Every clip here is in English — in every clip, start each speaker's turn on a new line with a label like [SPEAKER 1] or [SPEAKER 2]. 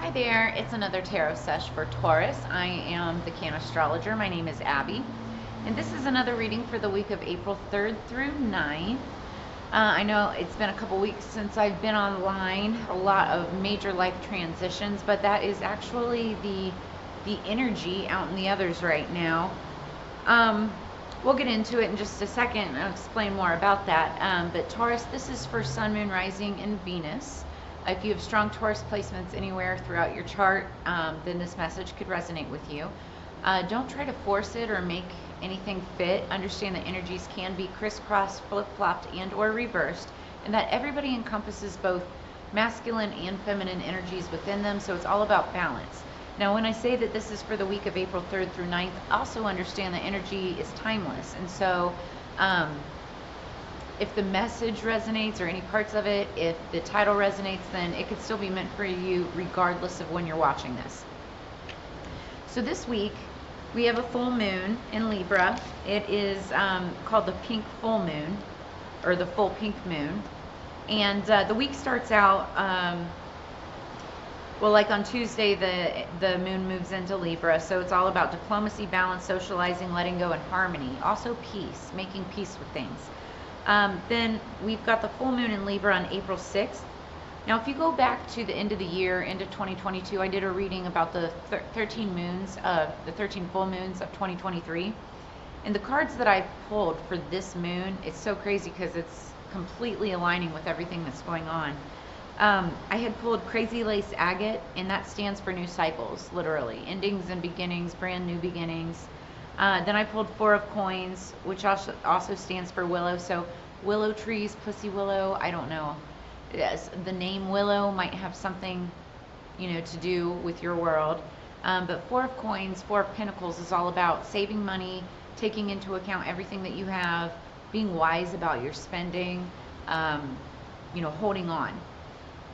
[SPEAKER 1] Hi there, it's another tarot sesh for Taurus. I am the Cannastrologer. My name is Abby, and this is another reading for the week of April 3rd through 9th. I know it's been a couple weeks since I've been online, a lot of major life transitions, but that is actually the energy out in the others right now. We'll get into it in just a second and I'll explain more about that. But Taurus, this is for Sun, Moon, Rising, and Venus. If you have strong Taurus placements anywhere throughout your chart, then this message could resonate with you. Don't try to force it or make anything fit. Understand that energies can be crisscrossed, flip-flopped, and or reversed, and that everybody encompasses both masculine and feminine energies within them, so it's all about balance. Now, when I say that this is for the week of April 3rd through 9th, also understand that energy is timeless, and so if the message resonates or any parts of it, if the title resonates, then it could still be meant for you regardless of when you're watching this. So this week, we have a full moon in Libra. It is called the pink full moon, or the full pink moon. And the week starts out, well, like on Tuesday, the moon moves into Libra, so it's all about diplomacy, balance, socializing, letting go, and harmony. Also peace, making peace with things. Then we've got the full moon in Libra on April 6th. Now, if you go back to the end of the year, into 2022, I did a reading about the 13 full moons of 2023. And the cards that I pulled for this moon, it's so crazy because it's completely aligning with everything that's going on. I had pulled Crazy Lace Agate, and that stands for new cycles, literally. Endings and beginnings, brand new beginnings. Then I pulled Four of Coins, which also stands for willow. So willow trees, pussy willow, I don't know. Yes, the name willow might have something, to do with your world. But Four of Coins, Four of Pentacles is all about saving money, taking into account everything that you have, being wise about your spending, holding on.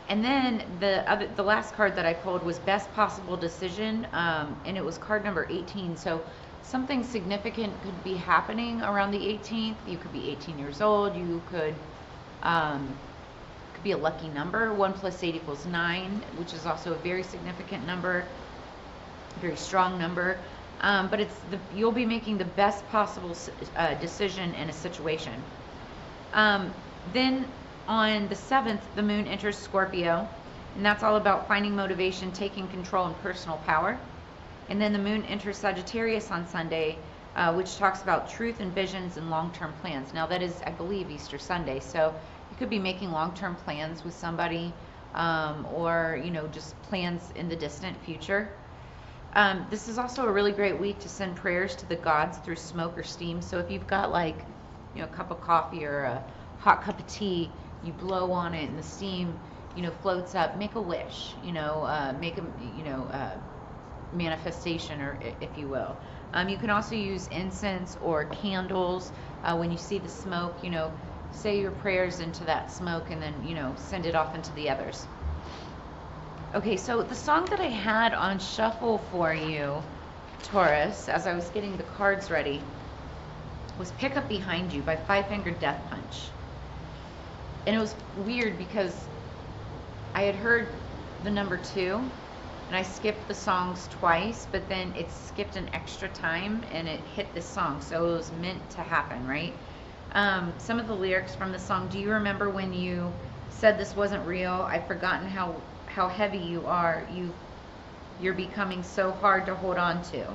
[SPEAKER 1] And then the last card that I pulled was Best Possible Decision, and it was card number 18. So something significant could be happening around the 18th. You could be 18 years old. You could be a lucky number. 1 + 8 = 9, which is also a very significant number, very strong number. But you'll be making the best possible decision in a situation. Then on the 7th, the moon enters Scorpio, and that's all about finding motivation, taking control, and personal power. And then the moon enters Sagittarius on Sunday, which talks about truth and visions and long-term plans. Now that is, I believe, Easter Sunday, so you could be making long-term plans with somebody, or just plans in the distant future. This is also a really great week to send prayers to the gods through smoke or steam. So if you've got a cup of coffee or a hot cup of tea, you blow on it and the steam floats up. Make a wish, make a manifestation, or if you will. You can also use incense or candles. When you see the smoke, say your prayers into that smoke and then send it off into the others. Okay, so the song that I had on shuffle for you, Taurus, as I was getting the cards ready, was Pick Up Behind You by Five Finger Death Punch. And it was weird because I had heard the number 2, and I skipped the songs twice, but then it skipped an extra time and it hit this song, so it was meant to happen, right? Some of the lyrics from the song: do you remember when you said this wasn't real? I've forgotten how heavy you are. You're becoming so hard to hold on to.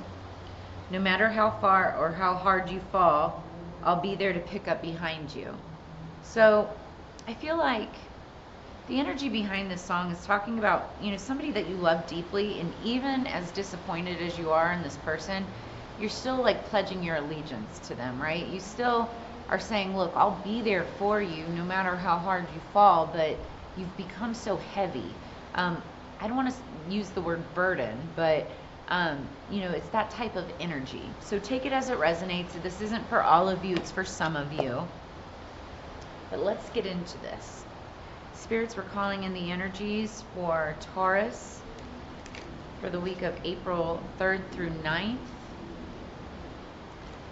[SPEAKER 1] No matter how far or how hard you fall, I'll be there to pick up behind you. So I feel like the energy behind this song is talking about, somebody that you love deeply, and even as disappointed as you are in this person, you're still pledging your allegiance to them, right? You still are saying, look, I'll be there for you no matter how hard you fall, but you've become so heavy. I don't want to use the word burden, but it's that type of energy. So take it as it resonates. This isn't for all of you, it's for some of you. But let's get into this. Spirits, were calling in the energies for Taurus for the week of April 3rd through 9th.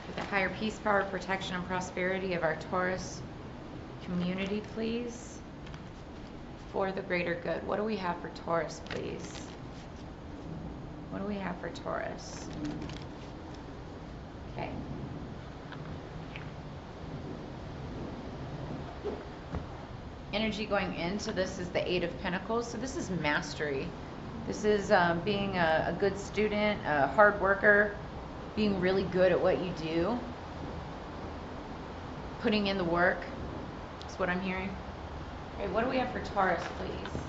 [SPEAKER 1] For the higher peace, power, protection, and prosperity of our Taurus community, please. For the greater good. What do we have for Taurus, please? What do we have for Taurus? Okay. Energy going into this is the Eight of Pentacles. So this is mastery. This is being a good student, a hard worker, being really good at what you do, putting in the work. That's what I'm hearing. Okay, what do we have for Taurus, please?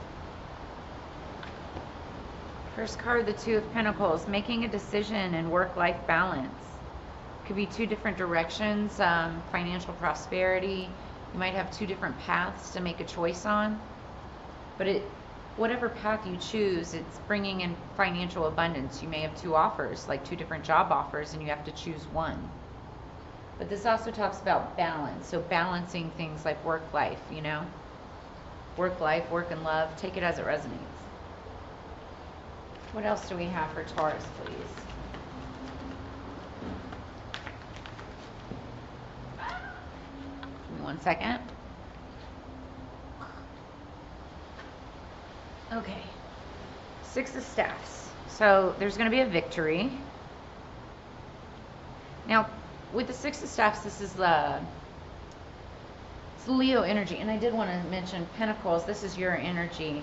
[SPEAKER 1] First card, the Two of Pentacles, making a decision and work-life balance. Could be two different directions, financial prosperity. You might have two different paths to make a choice on. But whatever path you choose, it's bringing in financial abundance. You may have two offers, like two different job offers, and you have to choose one. But this also talks about balance. So balancing things like work-life, you know? Work-life, work and love. Take it as it resonates. What else do we have for Taurus, please? Give me 1 second. Okay. Six of Staffs. So there's going to be a victory. Now, with the Six of Staffs, this is it's Leo energy. And I did want to mention Pentacles. This is your energy,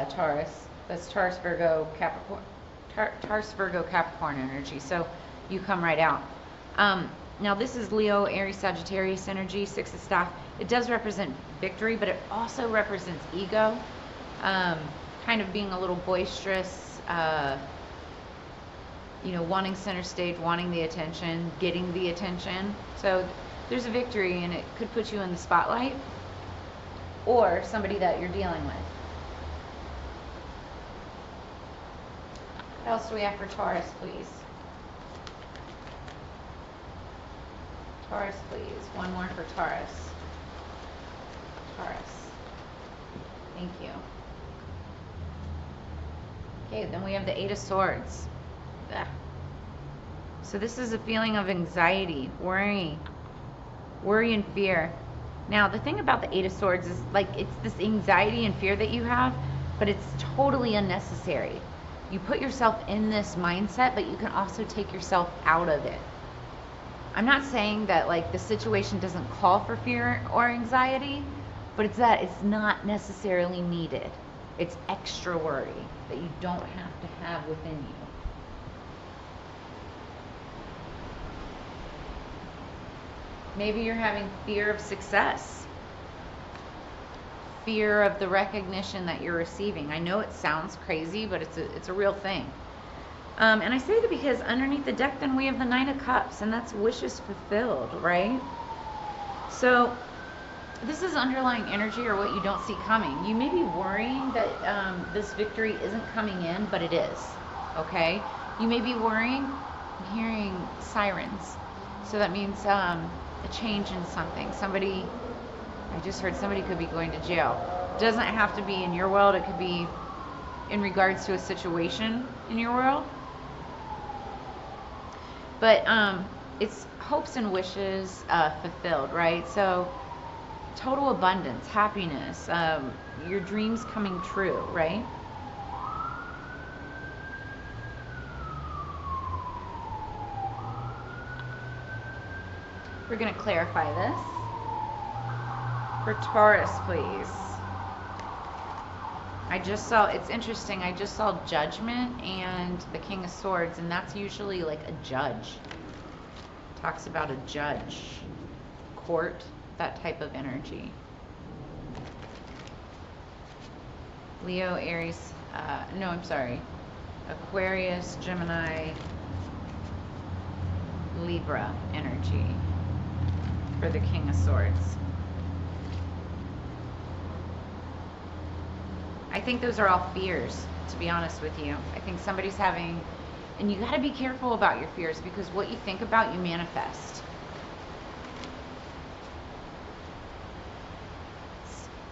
[SPEAKER 1] Taurus. That's Taurus, Virgo, Capricorn. Taurus, Virgo, Capricorn energy. So you come right out. Now this is Leo, Aries, Sagittarius energy, Six of Staff. It does represent victory, but it also represents ego. Kind of being a little boisterous, you know, wanting center stage, wanting the attention, getting the attention. So there's a victory, and it could put you in the spotlight, or somebody that you're dealing with. What else do we have for Taurus, please? Taurus, please. One more for Taurus. Taurus. Thank you. Okay, then we have the Eight of Swords. Ugh. So this is a feeling of anxiety, worry and fear. Now, the thing about the Eight of Swords is, like, it's this anxiety and fear that you have, but it's totally unnecessary. You put yourself in this mindset, but you can also take yourself out of it. I'm not saying that, like, the situation doesn't call for fear or anxiety, but it's that it's not necessarily needed. It's extra worry that you don't have to have within you. Maybe you're having fear of success, fear of the recognition that you're receiving. I know it sounds crazy, but it's a real thing. And I say that because underneath the deck, then we have the Nine of Cups, and that's wishes fulfilled, right? So this is underlying energy, or what you don't see coming. You may be worrying that this victory isn't coming in, but it is, okay? You may be worrying, I'm hearing sirens. So that means a change in something. I just heard somebody could be going to jail. It doesn't have to be in your world. It could be in regards to a situation in your world. But it's hopes and wishes fulfilled, right? So total abundance, happiness, your dreams coming true, right? We're going to clarify this. For Taurus, please. I just saw, it's interesting, I just saw Judgment and the King of Swords, and that's usually like a judge. Talks about a judge, court, that type of energy. Leo, Aries, no, I'm sorry. Aquarius, Gemini, Libra energy for the King of Swords. I think those are all fears, to be honest with you. I think somebody's having, and you got to be careful about your fears, because what you think about, you manifest.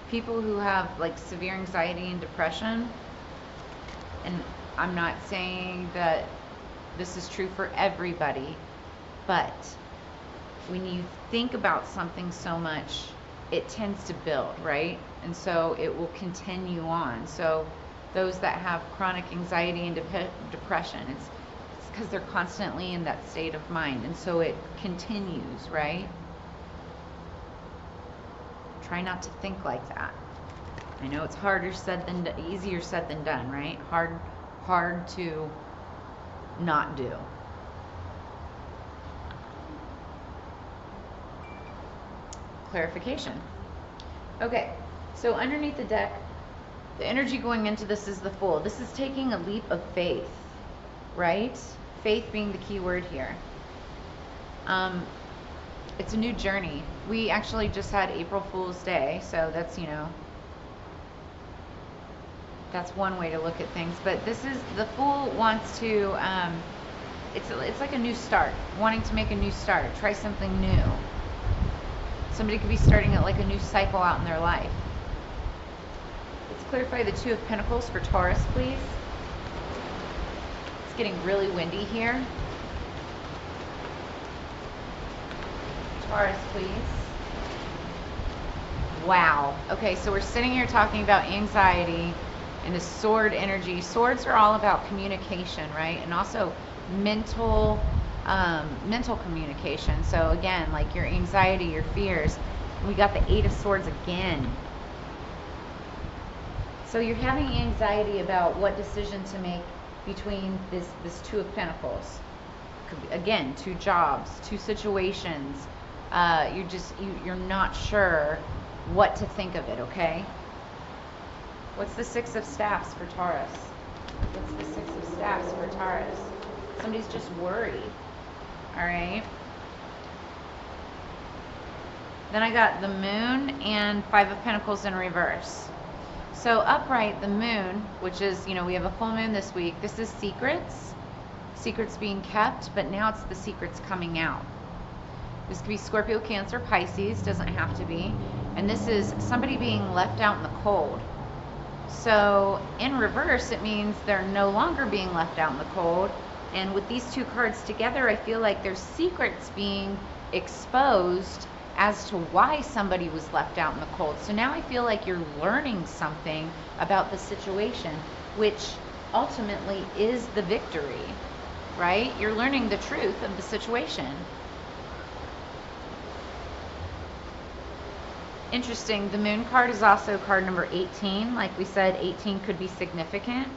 [SPEAKER 1] People who have like severe anxiety and depression, and I'm not saying that this is true for everybody, but when you think about something so much, it tends to build, right? And so it will continue on. So those that have chronic anxiety and depression. It's because they're constantly in that state of mind, and so it continues, right? Try not to think like that. I know it's easier said than done, right? Hard to not do. Clarification. Okay, so underneath the deck, the energy going into this is the Fool. This is taking a leap of faith, right? Faith being the key word here. It's a new journey. We actually just had April Fool's Day, so that's, you know, that's one way to look at things. But this is, the Fool wants to, it's like a new start, wanting to make a new start, try something new. Somebody could be starting at like a new cycle out in their life. Let's clarify the Two of Pentacles for Taurus, please. It's getting really windy here. Taurus, please. Wow. Okay, so we're sitting here talking about anxiety and the sword energy. Swords are all about communication, right? And also mental communication. So again, like your anxiety, your fears. We got the Eight of Swords again. So you're having anxiety about what decision to make between this Two of Pentacles. Again, two jobs, two situations. You're not sure what to think of it, okay? What's the Six of Staffs for Taurus? What's the Six of Staffs for Taurus? Somebody's just worried, all right? Then I got the Moon and Five of Pentacles in reverse. So upright, the Moon, which is, you know, we have a full moon this week. This is secrets being kept, but now it's the secrets coming out. This could be Scorpio, Cancer, Pisces, doesn't have to be. And this is somebody being left out in the cold. So in reverse, it means they're no longer being left out in the cold. And with these two cards together, I feel like there's secrets being exposed as to why somebody was left out in the cold. So now I feel like you're learning something about the situation, which ultimately is the victory, right? You're learning the truth of the situation. Interesting, the Moon card is also card number 18. Like we said, 18 could be significant.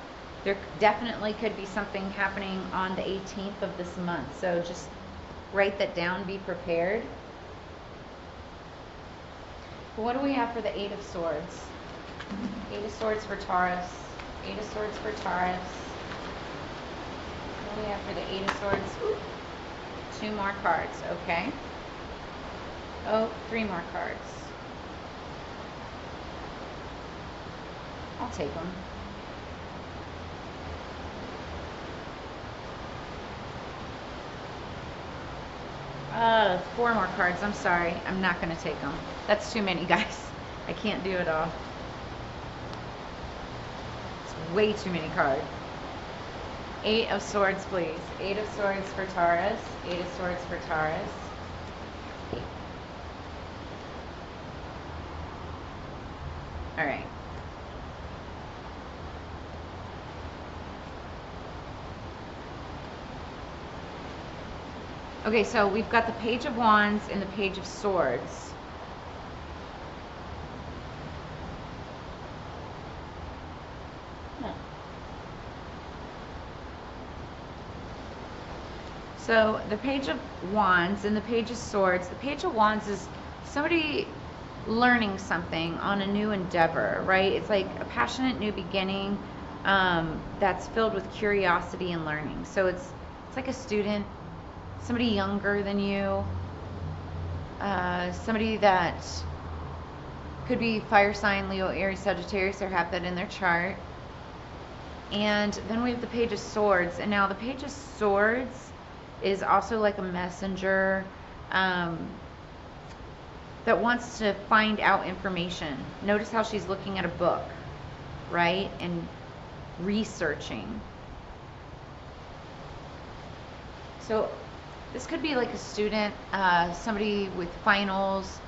[SPEAKER 1] There definitely could be something happening on the 18th of this month. So just write that down, be prepared. What do we have for the Eight of Swords? Eight of Swords for Taurus. Eight of Swords for Taurus. What do we have for the Eight of Swords? Ooh, two more cards, okay. Oh, three more cards. I'll take them. Four more cards. I'm sorry. I'm not going to take them. That's too many, guys. I can't do it all. It's way too many cards. Eight of Swords, please. Eight of Swords for Taurus. Eight of Swords for Taurus. All right. Okay, so we've got the Page of Wands and the Page of Swords. So the Page of Wands and the Page of Swords. The Page of Wands is somebody learning something on a new endeavor, right? It's like a passionate new beginning that's filled with curiosity and learning. So it's like a student, somebody younger than you, somebody that could be fire sign, Leo, Aries, Sagittarius, or have that in their chart. And then we have the Page of Swords. And now the Page of Swords is also like a messenger that wants to find out information. Notice how she's looking at a book, right? And researching. So this could be like a student, somebody with finals,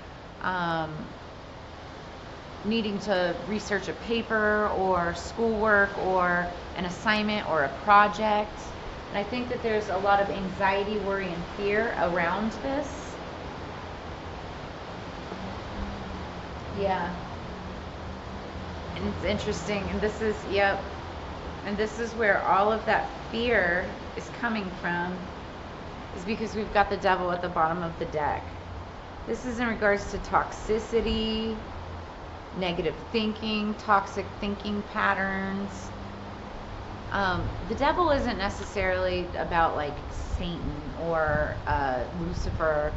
[SPEAKER 1] needing to research a paper or schoolwork or an assignment or a project. And I think that there's a lot of anxiety, worry, and fear around this. Yeah. And it's interesting. And this is, yep. And this is where all of that fear is coming from, is because we've got the devil at the bottom of the deck. This is in regards to toxicity, negative thinking, toxic thinking patterns. The devil isn't necessarily about like Satan or Lucifer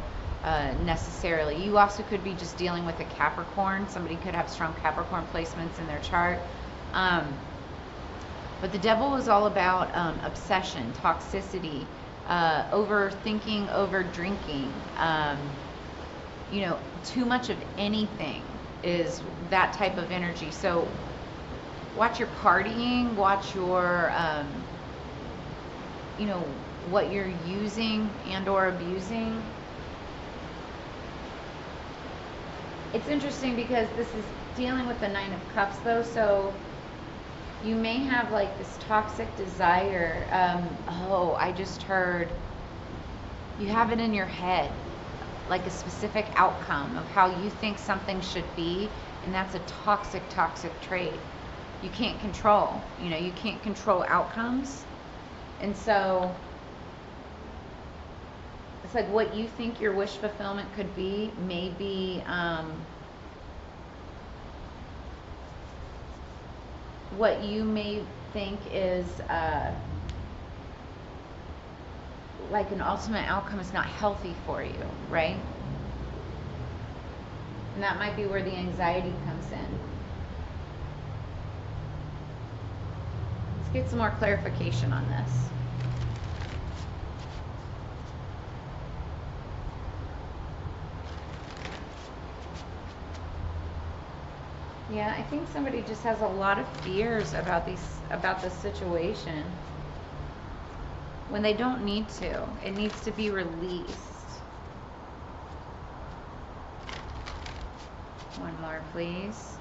[SPEAKER 1] necessarily. You also could be just dealing with a Capricorn. Somebody could have strong Capricorn placements in their chart. But the devil is all about obsession, toxicity, overthinking, over drinking. You know, too much of anything is that type of energy. So watch your partying, watch your, you know, what you're using and or abusing. It's interesting because this is dealing with the Nine of Cups though, so you may have like this toxic desire. Oh, I just heard you have it in your head, like a specific outcome of how you think something should be, and that's a toxic trait. You can't control, you know, you can't control outcomes. And so it's like what you think your wish fulfillment could be, maybe what you may think is like an ultimate outcome is not healthy for you, right? And that might be where the anxiety comes in. Let's get some more clarification on this. Yeah, I think somebody just has a lot of fears about this situation when they don't need to. It needs to be released. One more, please.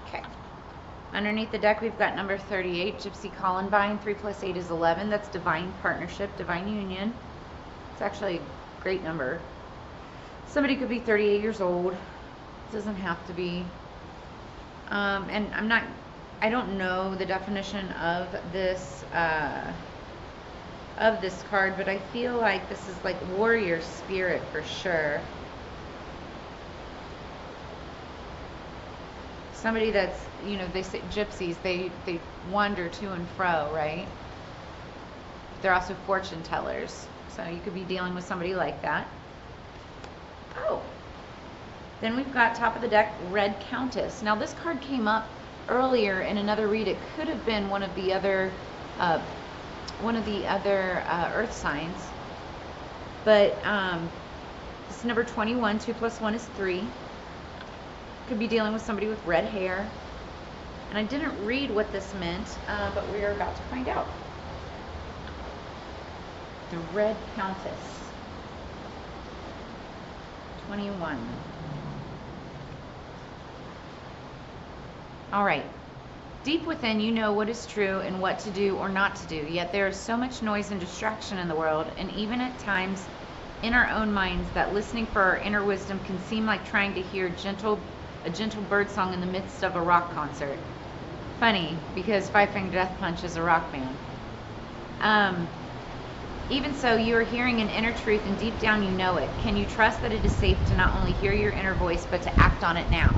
[SPEAKER 1] Okay. Underneath the deck, we've got number 38, Gypsy Columbine. 3 + 8 is 11. That's divine partnership, divine union. It's actually a great number. Somebody could be 38 years old. It doesn't have to be. And I don't know the definition of this card, but I feel like this is like warrior spirit for sure. Somebody that's, you know, they say gypsies, they wander to and fro, right? They're also fortune tellers. So you could be dealing with somebody like that. Oh, then we've got top of the deck, Red Countess. Now this card came up earlier in another read. It could have been one of the other earth signs, but this is number 21. 2 + 1 is 3. Could be dealing with somebody with red hair, and I didn't read what this meant, but we are about to find out. The Red Countess. 21. All right. Deep within, you know what is true and what to do or not to do, yet there is so much noise and distraction in the world, and even at times in our own minds, that listening for our inner wisdom can seem like trying to hear a gentle bird song in the midst of a rock concert. Funny, because Five Finger Death Punch is a rock band. Even so, you are hearing an inner truth, and deep down you know it. Can you trust that it is safe to not only hear your inner voice, but to act on it now?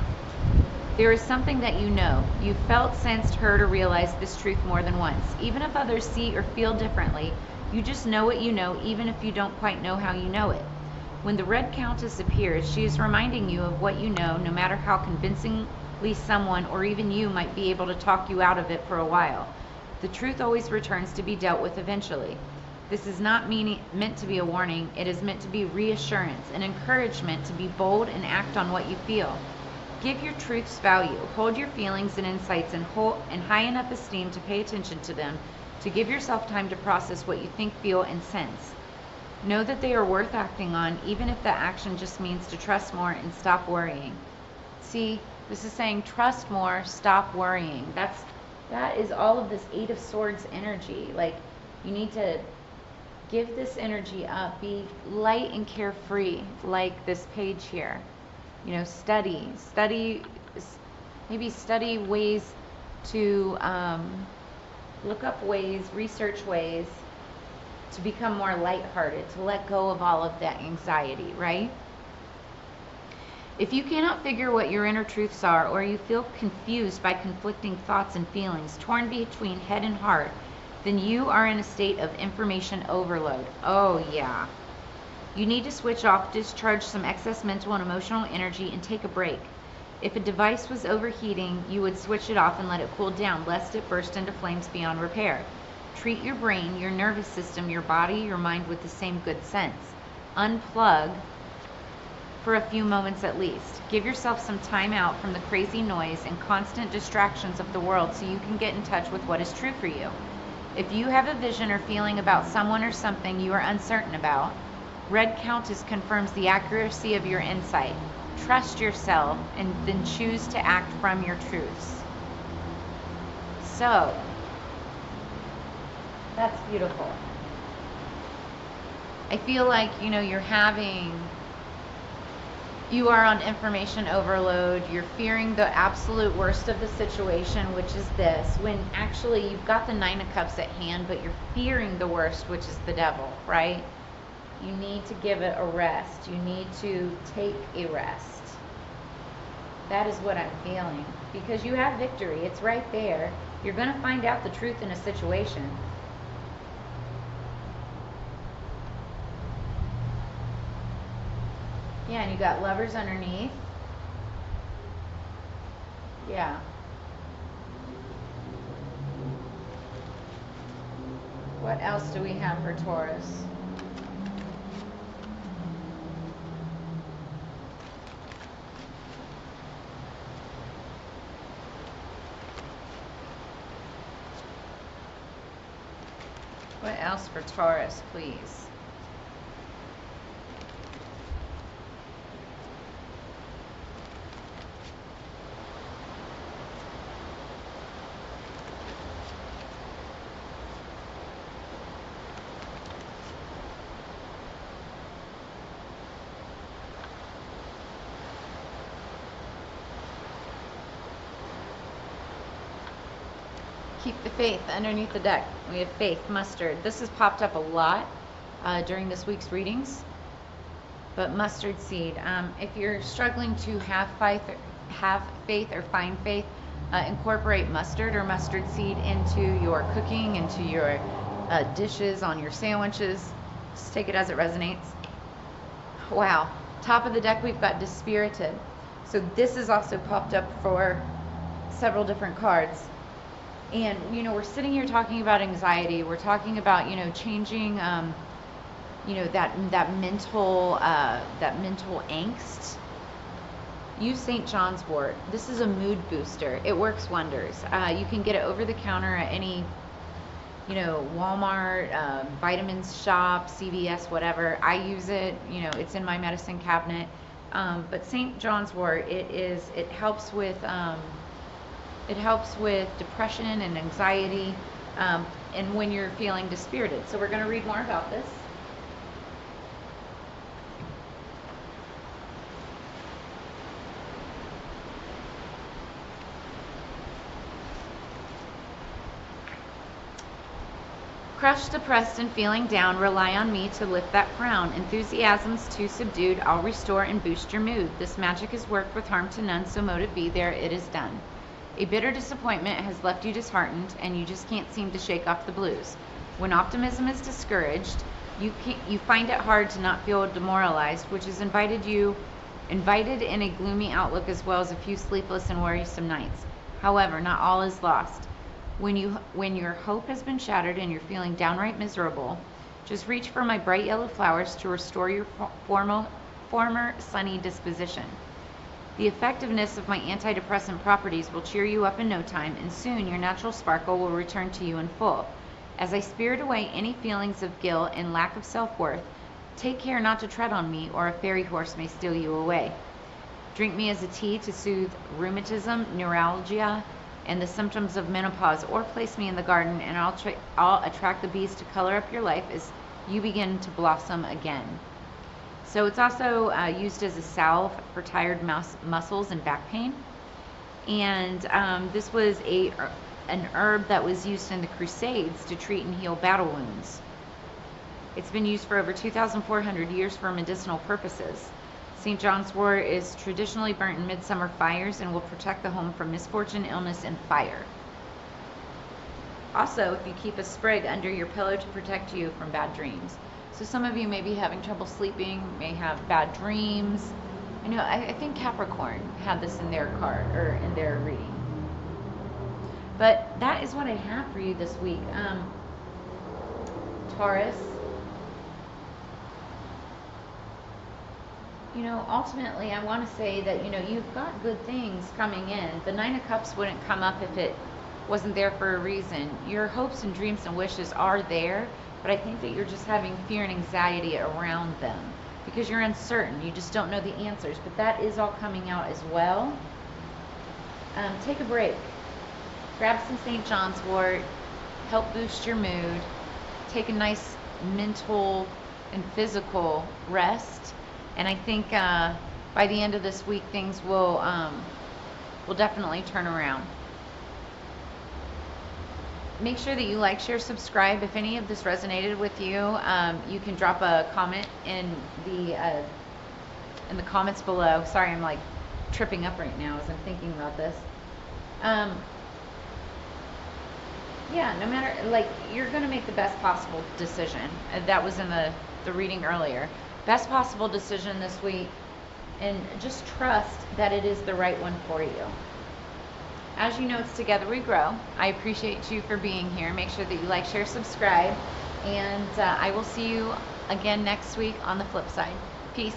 [SPEAKER 1] There is something that you know. You've felt, sensed, heard, or realized this truth more than once. Even if others see or feel differently, you just know what you know, even if you don't quite know how you know it. When the Red Countess appears, she is reminding you of what you know, no matter how convincingly someone or even you might be able to talk you out of it for a while. The truth always returns to be dealt with eventually. This is not meant to be a warning. It is meant to be reassurance, an encouragement to be bold and act on what you feel. Give your truths value. Hold your feelings and insights in high enough esteem to pay attention to them, to give yourself time to process what you think, feel, and sense. Know that they are worth acting on, even if the action just means to trust more and stop worrying. See, this is saying trust more, stop worrying. That is all of this Eight of Swords energy. Like, you need to give this energy up. Be light and carefree, like this page here. You know, study, maybe study ways to look up ways, research ways to become more lighthearted, to let go of all of that anxiety, right? If you cannot figure what your inner truths are, or you feel confused by conflicting thoughts and feelings, torn between head and heart, then you are in a state of information overload. Oh yeah. You need to switch off, discharge some excess mental and emotional energy, and take a break. If a device was overheating, you would switch it off and let it cool down, lest it burst into flames beyond repair. Treat your brain, your nervous system, your body, your mind with the same good sense. Unplug for a few moments at least. Give yourself some time out from the crazy noise and constant distractions of the world so you can get in touch with what is true for you. If you have a vision or feeling about someone or something you are uncertain about, Red Countess confirms the accuracy of your insight. Trust yourself and then choose to act from your truths. So, that's beautiful. I feel like, you know, you are on information overload. You're fearing the absolute worst of the situation, which is this, when actually you've got the Nine of Cups at hand, but you're fearing the worst, which is the devil, right? You need to give it a rest. You need to take a rest. That is what I'm feeling. Because you have victory. It's right there. You're going to find out the truth in a situation. Yeah, and you got Lovers underneath. Yeah. What else do we have for Taurus? What else for Taurus, please? Keep the faith underneath the deck. We have faith, mustard. This has popped up a lot during this week's readings. But mustard seed. If you're struggling to have faith or find faith, incorporate mustard or mustard seed into your cooking, into your dishes, on your sandwiches. Just take it as it resonates. Wow. Top of the deck, we've got Dispirited. So this is also popped up for several different cards. And, you know, we're sitting here talking about anxiety. We're talking about, you know, changing, you know, that mental angst. Use St. John's wort. This is a mood booster. It works wonders. You can get it over the counter at any, you know, Walmart, vitamins shop, CBAs, whatever. I use it. You know, it's in my medicine cabinet. But St. John's wort, it helps with depression and anxiety, and when you're feeling dispirited. So we're going to read more about this. Crushed, depressed, and feeling down, rely on me to lift that frown. Enthusiasm's too subdued, I'll restore and boost your mood. This magic has worked with harm to none, so motive be there, it is done. A bitter disappointment has left you disheartened, and you just can't seem to shake off the blues. When optimism is discouraged, you find it hard to not feel demoralized, which is invited in a gloomy outlook as well as a few sleepless and worrisome nights. However, not all is lost. When your hope has been shattered and you're feeling downright miserable, just reach for my bright yellow flowers to restore your former sunny disposition. The effectiveness of my antidepressant properties will cheer you up in no time, and soon your natural sparkle will return to you in full. As I spirit away any feelings of guilt and lack of self-worth, take care not to tread on me, or a fairy horse may steal you away. Drink me as a tea to soothe rheumatism, neuralgia, and the symptoms of menopause, or place me in the garden, and I'll attract the bees to color up your life as you begin to blossom again. So it's also used as a salve for tired muscles and back pain. And this was an herb that was used in the Crusades to treat and heal battle wounds. It's been used for over 2,400 years for medicinal purposes. St. John's wort is traditionally burnt in midsummer fires and will protect the home from misfortune, illness, and fire. Also, if you keep a sprig under your pillow to protect you from bad dreams. So some of you may be having trouble sleeping, may have bad dreams. I think Capricorn had this in their card, or in their reading. But that is what I have for you this week. Taurus. Ultimately, I want to say that, you've got good things coming in. The Nine of Cups wouldn't come up if it wasn't there for a reason. Your hopes and dreams and wishes are there, but I think that you're just having fear and anxiety around them because you're uncertain. You just don't know the answers, but that is all coming out as well. Take a break. Grab some St. John's wort. Help boost your mood. Take a nice mental and physical rest. And I think by the end of this week, things will definitely turn around. Make sure that you like, share, subscribe. If any of this resonated with you, you can drop a comment in the comments below. Sorry, I'm like tripping up right now as I'm thinking about this. Yeah, no matter, you're going to make the best possible decision. That was in the reading earlier. Best possible decision this week, and just trust that it is the right one for you. As you know, it's Together We Grow. I appreciate you for being here. Make sure that you like, share, subscribe, and I will see you again next week on the flip side. Peace.